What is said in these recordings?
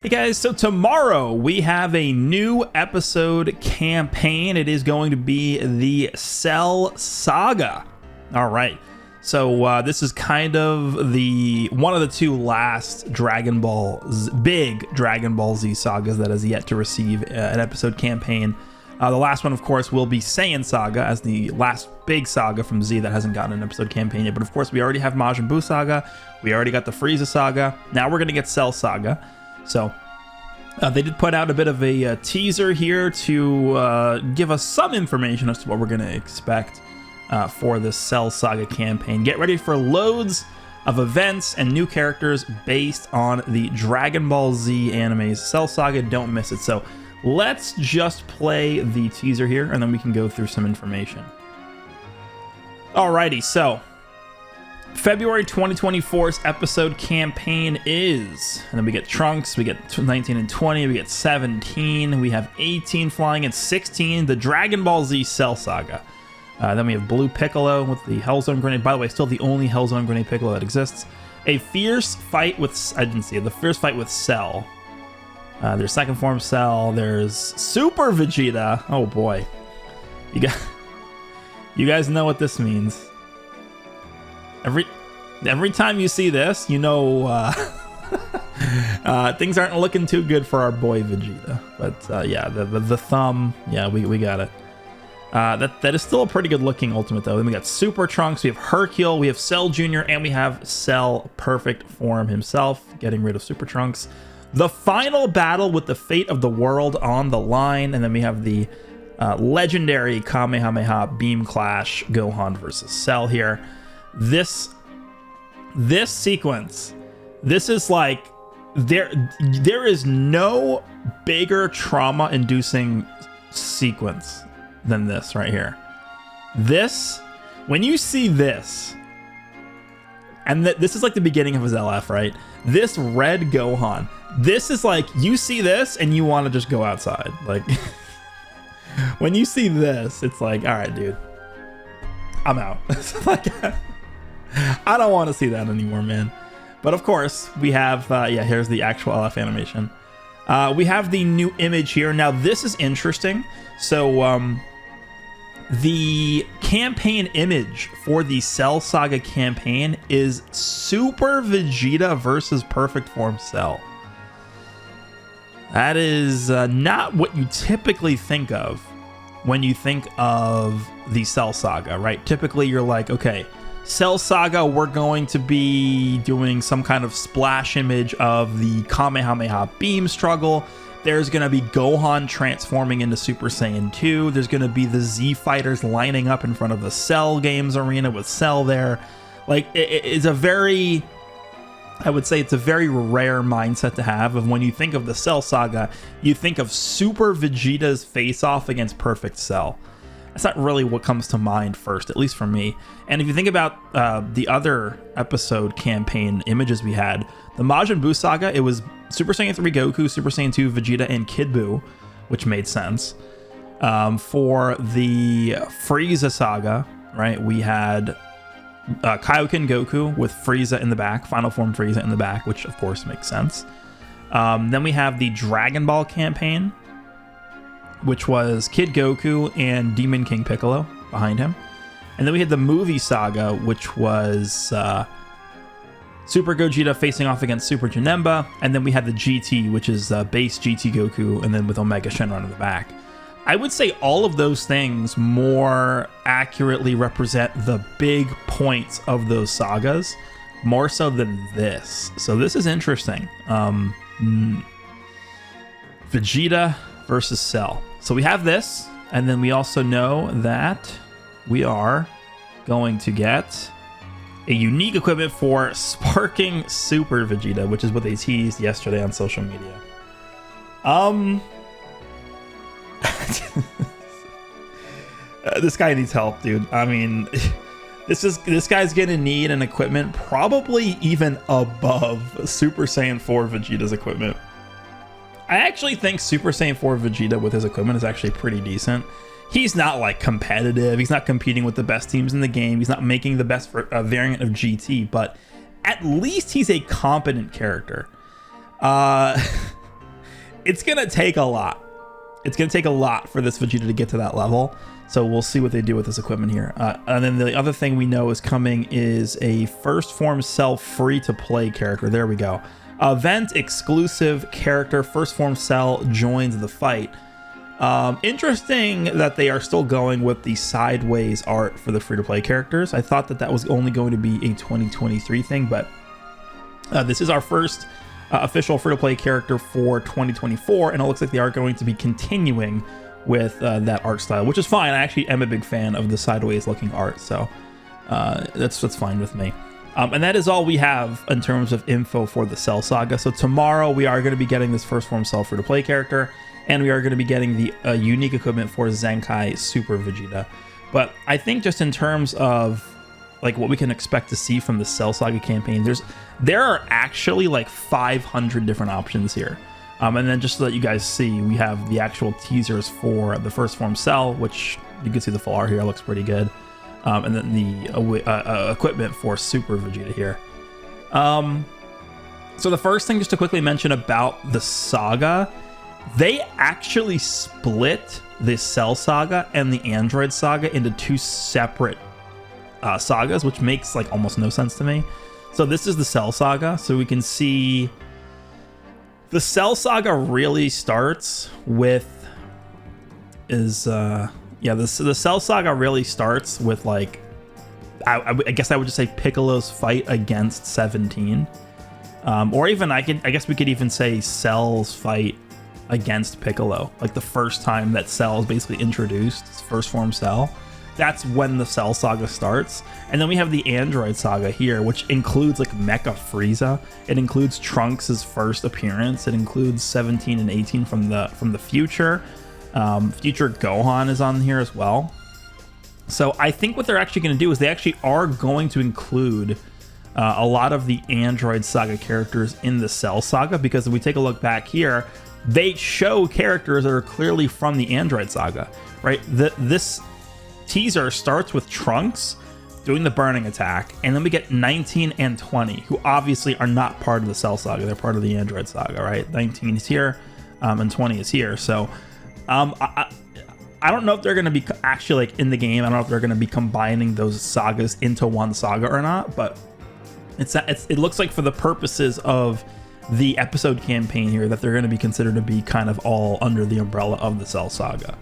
Hey guys, so tomorrow we have a new episode campaign. It is going to be the Cell Saga. All right, so this is kind of the one of the two last big Dragon Ball Z sagas that has yet to receive an episode campaign. The last one, of course, will be Saiyan Saga as the last big saga from Z that hasn't gotten an episode campaign yet. But of course, we already have Majin Buu Saga. We already got the Frieza Saga. Now we're going to get Cell Saga. So they did put out a bit of a teaser here to give us some information as to what we're going to expect for this Cell Saga campaign. Get ready for loads of events and new characters based on the Dragon Ball Z animes. Cell Saga, don't miss it. So let's just play the teaser here and then we can go through some information. Alrighty, so February 2024's episode campaign is, and then we get Trunks, we get 19 and 20, we get 17, we have 18 flying and 16, the Dragon Ball Z Cell Saga. Then we have Blue Piccolo with the Hellzone Grenade. By the way, still the only Hellzone Grenade Piccolo that exists. A fierce fight with, I didn't see it, the fierce fight with Cell. There's second form Cell, there's Super Vegeta. Oh boy. You guys know what this means. Every time you see this, you know things aren't looking too good for our boy Vegeta. But yeah, the thumb, yeah, we got it. That is still a pretty good looking ultimate though. Then we got Super Trunks, we have Hercule, we have Cell Jr., and we have Cell Perfect Form himself, getting rid of Super Trunks. The final battle with the fate of the world on the line, and then we have the legendary Kamehameha Beam Clash Gohan versus Cell here. This sequence, this is like there is no bigger trauma-inducing sequence than this right here. This, when you see this, and this is like the beginning of his LF, right? This red Gohan, this is like, you see this and you want to just go outside. Like, when you see this, it's like, all right, dude, I'm out. Like, I don't want to see that anymore, man. But of course, we have, yeah, here's the actual LF animation. We have the new image here. Now, this is interesting. So, the campaign image for the Cell Saga campaign is Super Vegeta versus Perfect Form Cell. That is not what you typically think of when you think of the Cell Saga, right? Typically, you're like, okay, Cell Saga, we're going to be doing some kind of splash image of the Kamehameha beam struggle. There's going to be Gohan transforming into Super Saiyan 2. There's going to be the Z Fighters lining up in front of the Cell Games arena with Cell there. Like, it's a very, I would say it's a very rare mindset to have of when you think of the Cell Saga, you think of Super Vegeta's face-off against Perfect Cell. That's not really what comes to mind first, at least for me. And if you think about the other episode campaign images we had, the Majin Buu Saga, it was Super Saiyan 3 Goku, Super Saiyan 2 Vegeta, and Kid Buu, which made sense. For the Frieza Saga, right, we had Kaioken Goku with Frieza in the back, Final Form Frieza in the back, which of course makes sense. Then we have the Dragon Ball campaign, which was Kid Goku and Demon King Piccolo behind him. And then we had the movie saga, which was Super Gogeta facing off against Super Janemba. And then we had the GT, which is base GT Goku, and then with Omega Shenron in the back. I would say all of those things more accurately represent the big points of those sagas, more so than this. So this is interesting. Vegeta versus Cell. So we have this, and then we also know that we are going to get a unique equipment for Sparking Super Vegeta, which is what they teased yesterday on social media. This guy needs help, dude. I mean, this guy's gonna need an equipment probably even above Super Saiyan 4 Vegeta's equipment. I actually think Super Saiyan 4 Vegeta with his equipment is actually pretty decent. He's not like competitive. He's not competing with the best teams in the game. He's not making the best variant of GT, but at least he's a competent character. it's gonna take a lot. It's gonna take a lot for this Vegeta to get to that level. So we'll see what they do with this equipment here. And then the other thing we know is coming is a first form cell free to play character. There we go. Event exclusive character, first form cell joins the fight. Interesting that they are still going with the sideways art for the free to play characters. I thought that was only going to be a 2023 thing, but this is our first official free to play character for 2024, and it looks like they are going to be continuing with that art style, which is fine. I actually am a big fan of the sideways looking art, so that's fine with me. And that is all we have in terms of info for the Cell Saga. So tomorrow we are going to be getting this first form Cell free to play character, and we are going to be getting the unique equipment for Zenkai Super Vegeta. But I think just in terms of like what we can expect to see from the Cell Saga campaign, there are actually like 500 different options here. And then just to let you guys see, we have the actual teasers for the first form Cell, which you can see the full art here, looks pretty good. And then the equipment for Super Vegeta here. So the first thing just to quickly mention about the Saga, they actually split the Cell Saga and the Android Saga into two separate sagas, which makes like almost no sense to me. So this is the Cell Saga, so we can see the Cell Saga really starts with the Cell Saga really starts with like I guess I would just say Piccolo's fight against 17, or even I guess we could even say Cell's fight against Piccolo, like the first time that Cell is basically introduced, first form Cell. That's when the Cell Saga starts. And then we have the Android Saga here, which includes like Mecha Frieza. It includes Trunks' first appearance. It includes 17 and 18 from the future. Future Gohan is on here as well. So I think what they're actually going to do is they actually are going to include a lot of the Android Saga characters in the Cell Saga, because if we take a look back here, they show characters that are clearly from the Android Saga, right? This teaser starts with Trunks doing the burning attack, and then we get 19 and 20, who obviously are not part of the Cell Saga. They're part of the Android Saga, right? 19 is here, and 20 is here. So I don't know if they're going to be actually like in the game. I don't know if they're going to be combining those sagas into one saga or not, but it looks like for the purposes of the episode campaign here that they're going to be considered to be kind of all under the umbrella of the Cell Saga.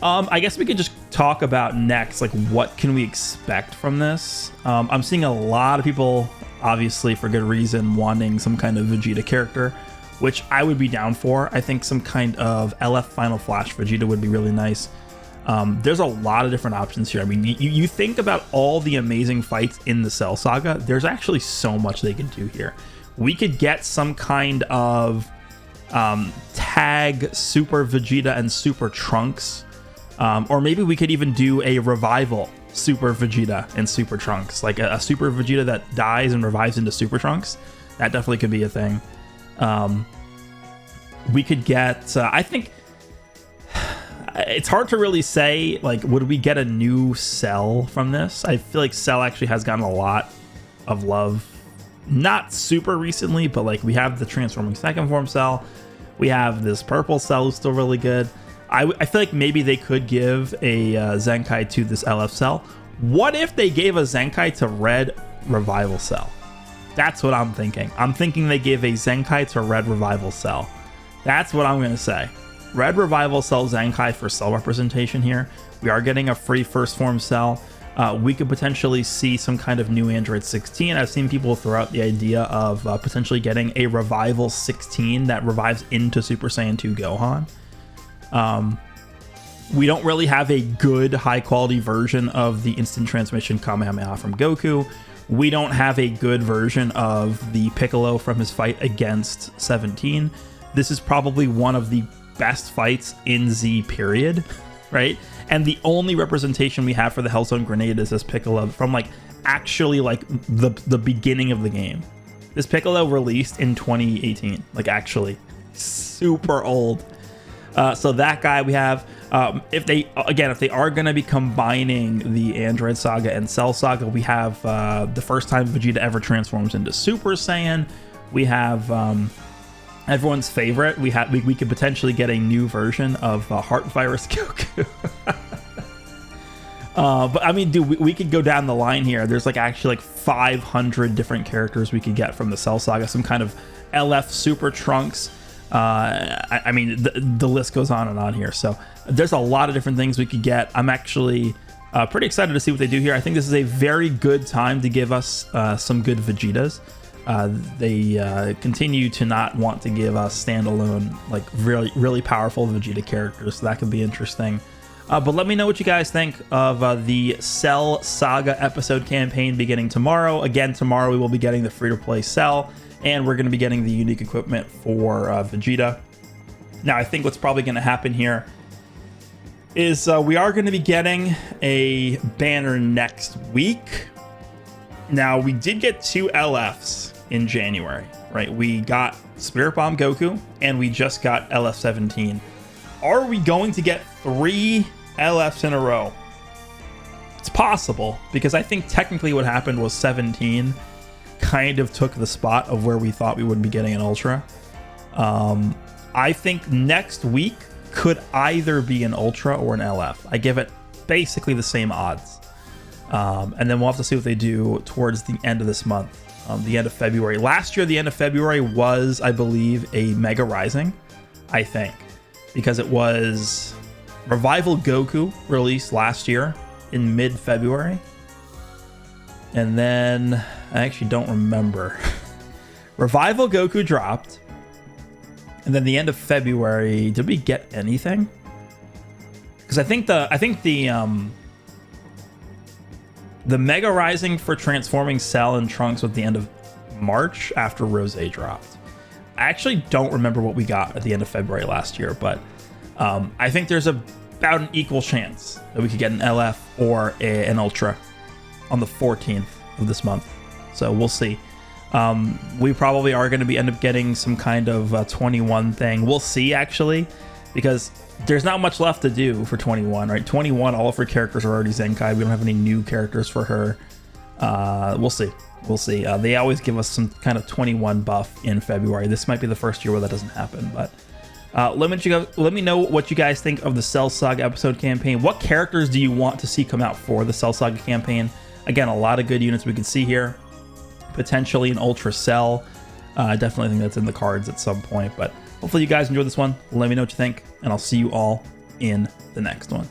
I guess we could just talk about next, like what can we expect from this? I'm seeing a lot of people, obviously for good reason, wanting some kind of Vegeta character, which I would be down for. I think some kind of LF Final Flash Vegeta would be really nice. There's a lot of different options here. I mean, you think about all the amazing fights in the Cell Saga, there's actually so much they can do here. We could get some kind of tag Super Vegeta and Super Trunks. Or maybe we could even do a revival Super Vegeta and Super Trunks, like a Super Vegeta that dies and revives into Super Trunks. That definitely could be a thing. We could get, I think it's hard to really say, like, would we get a new Cell from this? I feel like Cell actually has gotten a lot of love, not super recently, but like we have the transforming second form Cell. We have this purple Cell who's still really good. I feel like maybe they could give a Zenkai to this LF Cell. What if they gave a Zenkai to Red Revival Cell? That's what I'm thinking. I'm thinking they gave a Zenkai to Red Revival Cell. That's what I'm going to say. Red Revival Cell Zenkai for Cell representation here. We are getting a free first form Cell. We could potentially see some kind of new Android 16. I've seen people throw out the idea of potentially getting a Revival 16 that revives into Super Saiyan 2 Gohan. We don't really have a good high quality version of the instant transmission Kamehameha from Goku. We don't have a good version of the Piccolo from his fight against 17. This is probably one of the best fights in Z period, right? And the only representation we have for the Hellzone Grenade is this Piccolo from like actually like the beginning of the game. This Piccolo released in 2018, like actually super old. So that guy we have, if they are going to be combining the Android Saga and Cell Saga, we have the first time Vegeta ever transforms into Super Saiyan. We have everyone's favorite. We could potentially get a new version of Heart Virus Goku. But I mean, dude, we could go down the line here. There's like actually like 500 different characters we could get from the Cell Saga. Some kind of LF Super Trunks. I mean, the list goes on and on here. So there's a lot of different things we could get. I'm actually pretty excited to see what they do here. I think this is a very good time to give us some good Vegetas. They continue to not want to give us standalone, like really powerful Vegeta characters. So that could be interesting. But let me know what you guys think of the Cell Saga episode campaign beginning tomorrow. Again, tomorrow we will be getting the free-to-play Cell, and we're going to be getting the unique equipment for Vegeta. Now, I think what's probably going to happen here is we are going to be getting a banner next week. Now, we did get 2 LFs in January, right? We got Spirit Bomb Goku, and we just got LF17. Are we going to get 3 LFs in a row? It's possible, because I think technically what happened was 17 kind of took the spot of where we thought we would be getting an Ultra. I think next week could either be an Ultra or an LF. I give it basically the same odds. And then we'll have to see what they do towards the end of this month, the end of February. Last year, the end of February was, I believe, a Mega Rising, I think. Because it was Revival Goku released last year in mid-February. And then, I actually don't remember. Revival Goku dropped. And then the end of February, did we get anything? Because I think the Mega Rising for transforming Cell and Trunks was the end of March after Rose dropped. I actually don't remember what we got at the end of February last year, but I think there's about an equal chance that we could get an LF or an Ultra on the 14th of this month. So we'll see. We probably are going to end up getting some kind of 21 thing. We'll see, actually, because there's not much left to do for 21, right? 21, all of her characters are already Zenkai. We don't have any new characters for her. We'll see. We'll see. They always give us some kind of 21 buff in February. This might be the first year where that doesn't happen, but let me know what you guys think of the Cell Saga episode campaign. What characters do you want to see come out for the Cell Saga campaign? Again, a lot of good units we can see here. Potentially an Ultra Cell. I definitely think that's in the cards at some point, but hopefully you guys enjoyed this one. Let me know what you think, and I'll see you all in the next one.